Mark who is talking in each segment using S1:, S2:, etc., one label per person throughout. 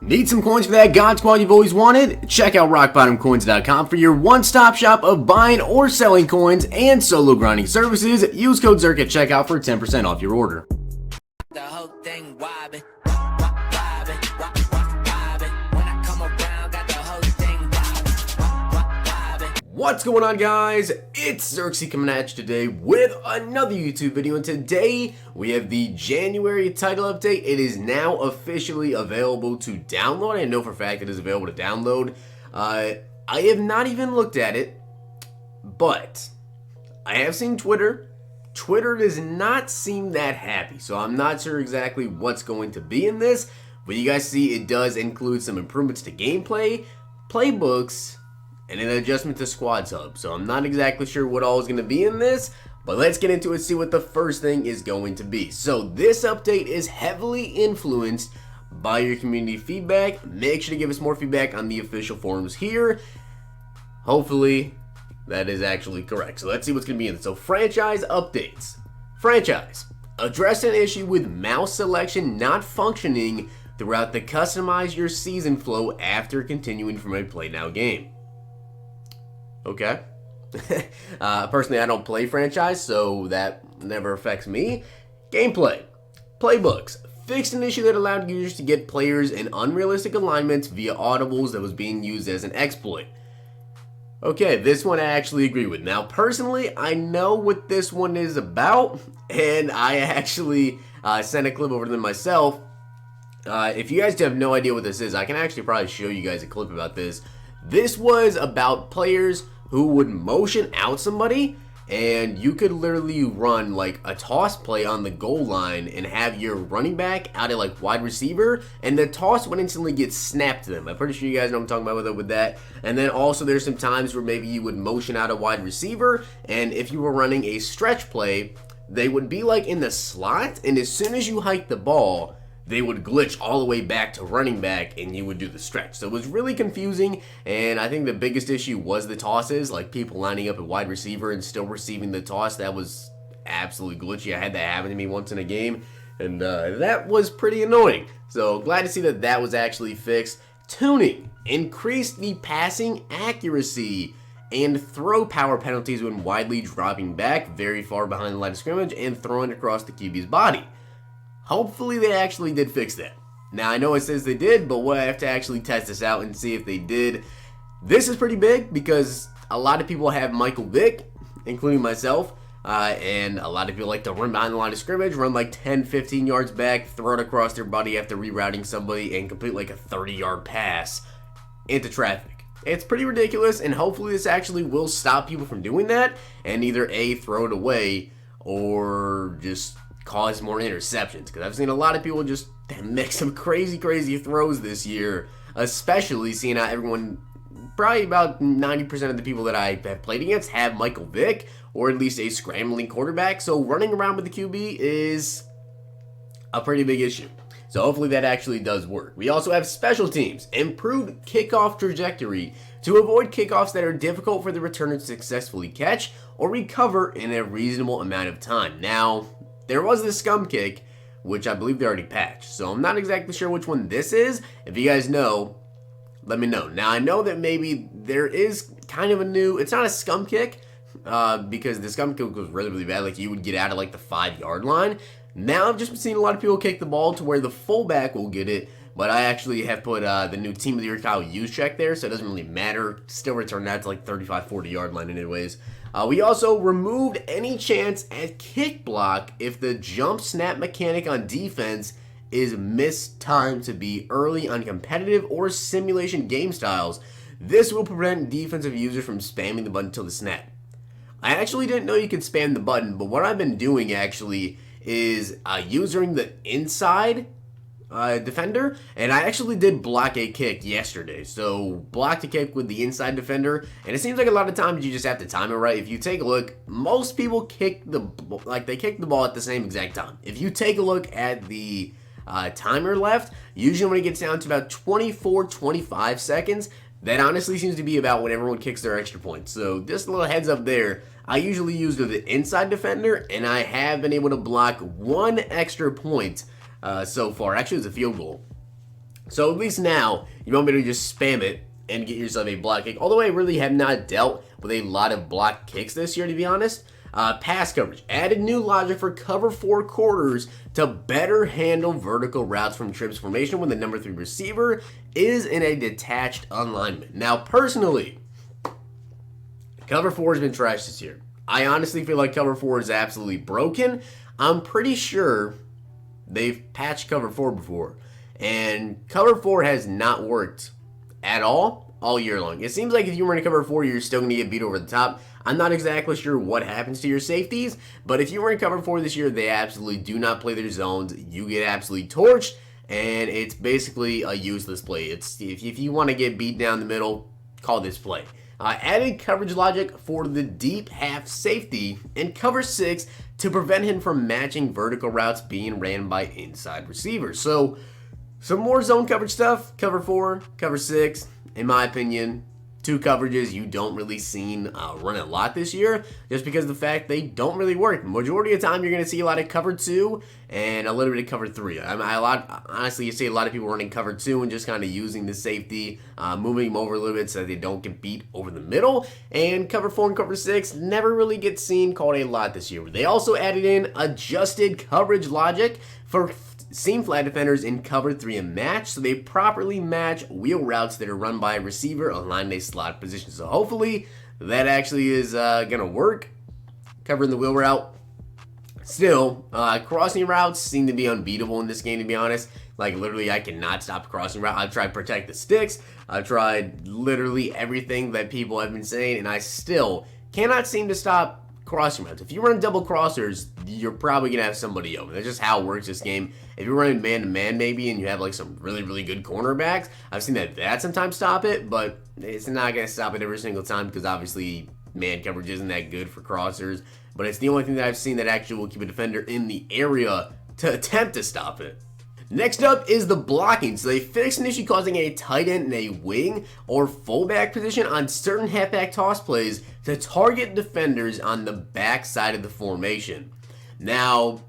S1: Need some coins for that God Squad you've always wanted? Check out rockbottomcoins.com for your one-stop shop of buying or selling coins and solo grinding services. Use code Zirksee at checkout for 10% off your order.
S2: The whole thing wobbin'.
S1: What's going on, guys? It's Zirksee coming at you today with another YouTube video, and today we have the January title update. It is now officially available to download. I know for a fact it is available to download. I have not even looked at it, but I have seen Twitter. Twitter does not seem that happy, so I'm not sure exactly what's going to be in this, but you guys see it does include some improvements to gameplay, playbooks, and an adjustment to Squad Hub. So I'm not exactly sure what all is going to be in this, but let's get into it and see what the first thing is going to be. So this update is heavily influenced by your community feedback. Make sure to give us more feedback on the official forums here. Hopefully that is actually correct. So let's see what's going to be in it. So franchise updates. Franchise. Address an issue with mouse selection not functioning throughout the customize your season flow after continuing from a play now game. Okay. Personally, I don't play franchise, so that never affects me. Gameplay. Playbooks. Fixed an issue that allowed users to get players in unrealistic alignments via audibles that was being used as an exploit. Okay, this one I actually agree with. Now, personally, I know what this one is about, and I actually sent a clip over to them myself. If you guys have no idea what this is, I can actually probably show you guys a clip about this. This was about players who would motion out somebody, and you could literally run like a toss play on the goal line and have your running back out at like wide receiver, and the toss would instantly get snapped to them. I'm pretty sure you guys know what I'm talking about with that. And then also there's some times where maybe you would motion out a wide receiver, and if you were running a stretch play, they would be like in the slot, and as soon as you hike the ball, they would glitch all the way back to running back and you would do the stretch. So it was really confusing, and I think the biggest issue was the tosses, like people lining up at wide receiver and still receiving the toss. That was absolutely glitchy. I had that happen to me once in a game, and that was pretty annoying. So glad to see that that was actually fixed. Tuning. Increased the passing accuracy and throw power penalties when widely dropping back very far behind the line of scrimmage and throwing across the QB's body. Hopefully they actually did fix that. Now I know it says they did, but we'll have to actually test this out and see if they did. This is pretty big because a lot of people have Michael Vick, including myself, and a lot of people like to run behind the line of scrimmage, run like 10-15 yards back, throw it across their body after rerouting somebody, and complete like a 30-yard pass into traffic. It's pretty ridiculous, and hopefully this actually will stop people from doing that and either A, throw it away, or just cause more interceptions, because I've seen a lot of people just make some crazy throws this year, especially seeing how everyone, probably about 90% of the people that I have played against have Michael Vick, or at least a scrambling quarterback, so running around with the QB is a pretty big issue. So hopefully that actually does work. We also have special teams. Improved kickoff trajectory to avoid kickoffs that are difficult for the returner to successfully catch or recover in a reasonable amount of time. Now, there was the scum kick, which I believe they already patched, so I'm not exactly sure which one this is. If you guys know, let me know. Now, I know that maybe there is kind of a new, it's not a scum kick, because the scum kick was really bad, like you would get out of like the 5-yard line. Now I've just been seeing a lot of people kick the ball to where the fullback will get it, but I actually have put the new Team of the Year Kyle Juszczyk there, so it doesn't really matter. Still return that to like 35-40-yard line anyways. We also removed any chance at kick block if the jump snap mechanic on defense is mistimed to be early on competitive or simulation game styles. This will prevent defensive users from spamming the button until the snap. I actually didn't know you could spam the button, but what I've been doing actually is using the inside defender, and I actually did block a kick yesterday. So blocked a kick with the inside defender, and it seems like a lot of times you just have to time it right. If you take a look, most people kick the ball at the same exact time. If you take a look at the timer left, usually when it gets down to about 24-25 seconds, that honestly seems to be about when everyone kicks their extra points. So just a little heads up there. I usually use the inside defender, and I have been able to block one extra point so far. Actually, it's a field goal. So at least now, you won't be able to just spam it and get yourself a block kick. Although I really have not dealt with a lot of block kicks this year, to be honest. Pass coverage. Added new logic for cover 4 quarters to better handle vertical routes from trips formation when the number 3 receiver is in a detached alignment. Now, personally, cover 4 has been trashed this year. I honestly feel like cover 4 is absolutely broken. I'm pretty sure they've patched cover 4 before, and cover 4 has not worked at all year long. It seems like if you were in cover 4, you're still going to get beat over the top. I'm not exactly sure what happens to your safeties, but if you were in cover 4 this year, they absolutely do not play their zones. You get absolutely torched, and it's basically a useless play. It's if you want to get beat down the middle, call this play. Added coverage logic for the deep half safety in cover 6 to prevent him from matching vertical routes being ran by inside receivers. So, some more zone coverage stuff. Cover 4, cover 6, in my opinion, 2 coverages you don't really seen run a lot this year, just because of the fact they don't really work. Majority of the time, you're going to see a lot of cover 2 and a little bit of cover 3. Honestly, you see a lot of people running cover 2 and just kind of using the safety, moving them over a little bit so that they don't get beat over the middle. And cover 4 and cover 6 never really get seen called a lot this year. They also added in adjusted coverage logic for seam flat defenders in cover 3 and match, so they properly match wheel routes that are run by a receiver aligned in a slot position. So hopefully that actually is gonna work, covering the wheel route. Still, crossing routes seem to be unbeatable in this game, to be honest. Like, literally, I cannot stop crossing route. I've tried to protect the sticks. I've tried literally everything that people have been saying, and I still cannot seem to stop crossing routes. If you run double crossers, you're probably going to have somebody open. That's just how it works this game. If you're running man-to-man maybe and you have like some really, really good cornerbacks, I've seen that sometimes stop it, but it's not going to stop it every single time because obviously man coverage isn't that good for crossers. But it's the only thing that I've seen that actually will keep a defender in the area to attempt to stop it. Next up is the blocking. So they fixed an issue causing a tight end in a wing or fullback position on certain halfback toss plays to target defenders on the back side of the formation. Now,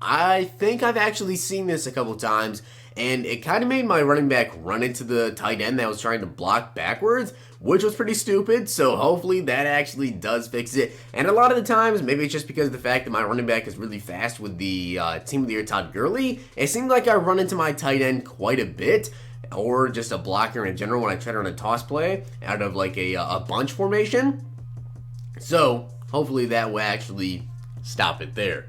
S1: I think I've actually seen this a couple times, and it kind of made my running back run into the tight end that was trying to block backwards, which was pretty stupid, so hopefully that actually does fix it. And a lot of the times, maybe it's just because of the fact that my running back is really fast with the Team of the Year Todd Gurley, it seems like I run into my tight end quite a bit, or just a blocker in general when I try to run a toss play out of like a bunch formation. So hopefully that will actually stop it there.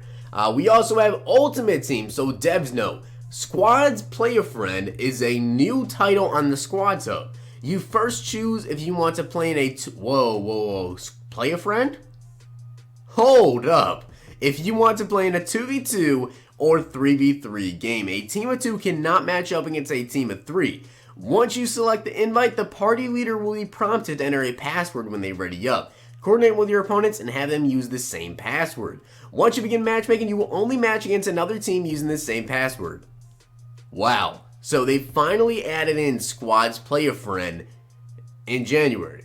S1: We also have Ultimate Team, so devs know. Squad's Play a Friend is a new title on the Squads Hub. You first choose if you want to play in a whoa, Play a Friend? Hold up. If you want to play in a 2v2 or 3v3 game, a team of 2 cannot match up against a team of 3. Once you select the invite, the party leader will be prompted to enter a password when they ready up. Coordinate with your opponents and have them use the same password. Once you begin matchmaking, you will only match against another team using the same password. Wow. So they finally added in Squads Play a Friend in January.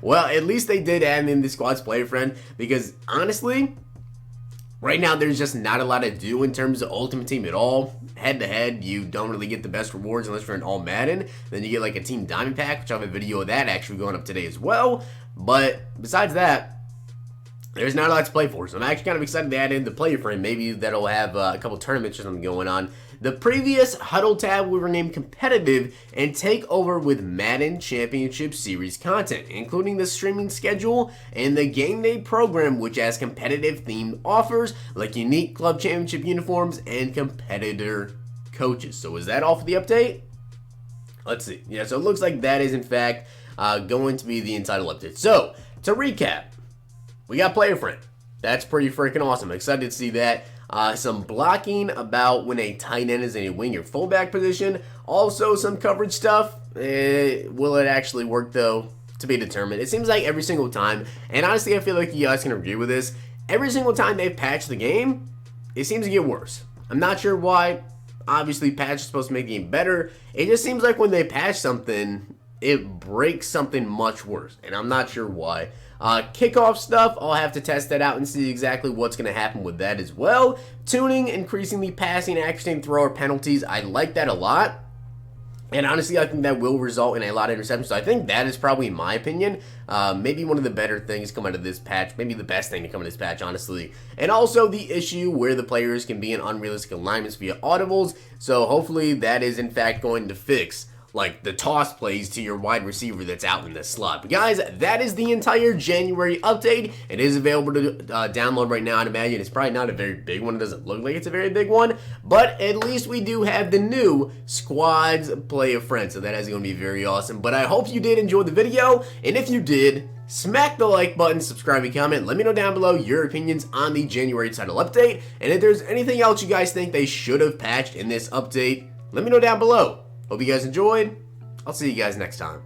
S1: Well, at least they did add in the Squads Play a Friend, because honestly, right now there's just not a lot to do in terms of Ultimate Team at all. Head to head, you don't really get the best rewards unless you're in all Madden. Then you get like a Team Diamond Pack, which I have a video of that actually going up today as well. But besides that, there's not a lot to play for, so I'm actually kind of excited to add in the Play a Friend. Maybe that'll have a couple tournaments or something going on. The previous Huddle tab will rename competitive and take over with Madden Championship Series content, including the streaming schedule and the game day program, which has competitive themed offers like unique club championship uniforms and competitor coaches. So is that all for the update? Let's see. Yeah, so it looks like that is in fact going to be the Untitled update. So to recap, we got Play a Friend. That's pretty freaking awesome. I'm excited to see that. Some blocking about when a tight end is in a wing or fullback position. Also some coverage stuff. Will it actually work though? To be determined. It seems like every single time, and honestly I feel like you guys can agree with this, every single time they've patched the game, it seems to get worse. I'm not sure why. Obviously patch is supposed to make the game better. It just seems like when they patch something, it breaks something much worse, and I'm not sure why. Kickoff stuff, I'll have to test that out and see exactly what's going to happen with that as well. Tuning, increasing the passing accuracy and thrower penalties, I like that a lot. And honestly, I think that will result in a lot of interceptions. So I think that is probably, in my opinion, maybe one of the better things come out of this patch. Maybe the best thing to come out of this patch, honestly. And also the issue where the players can be in unrealistic alignments via audibles. So hopefully that is, in fact, going to fix like the toss plays to your wide receiver that's out in the slot. But guys, that is the entire January update. It is available to download right now. I'd imagine it's probably not a very big one. It doesn't look like it's a very big one, but at least we do have the new squads play a friend, so that is going to be very awesome. But I hope you did enjoy the video, and if you did, smack the like button, subscribe, and comment. Let me know down below your opinions on the January title update, and if there's anything else you guys think they should have patched in this update, let me know down below. Hope you guys enjoyed. I'll see you guys next time.